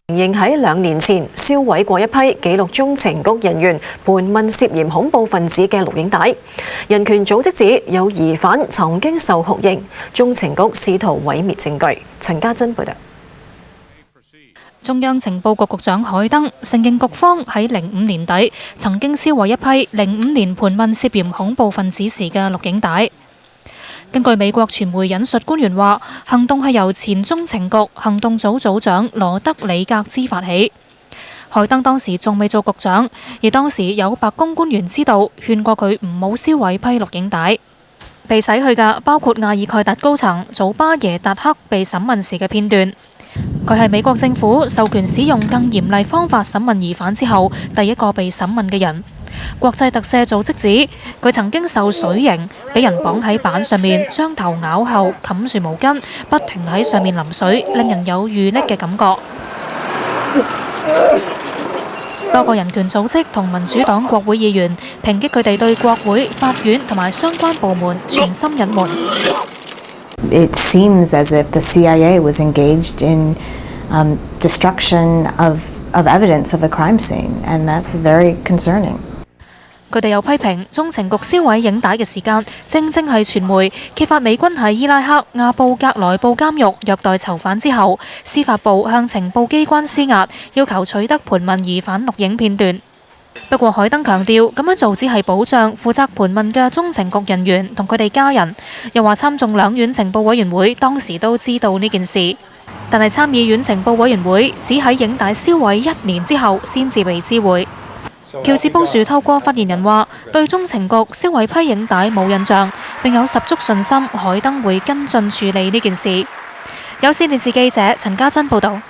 承認喺2年前銷毀過一批記錄中情局人員盤問涉嫌恐怖分子嘅錄影帶。人權組織指有疑犯曾經受酷刑，中情局試圖毀滅證據。陳家珍報道。中央情報局局長海登承認局方喺05年底曾經銷毀一批05年盤問涉嫌恐怖分子時嘅錄影帶。根據美國傳媒引述官員話，行動係由前中情局行動組組長羅德里格茲發起。海登當時仲未做局長，而當時有白宮官員知道，勸過佢唔好銷毀批錄影帶。被洗去嘅包括阿爾蓋達高層祖巴耶達克被審問時嘅片段。佢係美國政府授權使用更嚴厲方法審問疑犯之後第一個被審問嘅人。國際特赦組織指佢曾經受水刑，俾人綁喺板上面，將頭咬後冚住毛巾，不停喺上面淋水，令人有遇溺嘅感覺。多個人權組織同民主黨國會議員抨擊佢哋對國會、法院同埋相關部門全心隱瞞。It seems as if the CIA was engaged in destruction of evidence of a crime scene, and that's very concerning. 佢哋又批評中情局銷毀影帶嘅時間，正正係傳媒揭發美軍喺伊拉克阿布格萊布監獄虐待囚犯之後，司法部向情報機關施壓，要求取得盤問疑犯錄影片段。不過海登強調，咁樣做只係保障負責盤問嘅中情局人員同佢哋家人，又話參眾兩院情報委員會當時都知道呢件事，但係參議院情報委員會只喺影帶銷毀1年之後先至被知會。喬治布殊透過發言人話，對中情局銷毀批影帶冇印象，並有十足信心海登會跟進處理呢件事。有線電視記者陳家珍報導。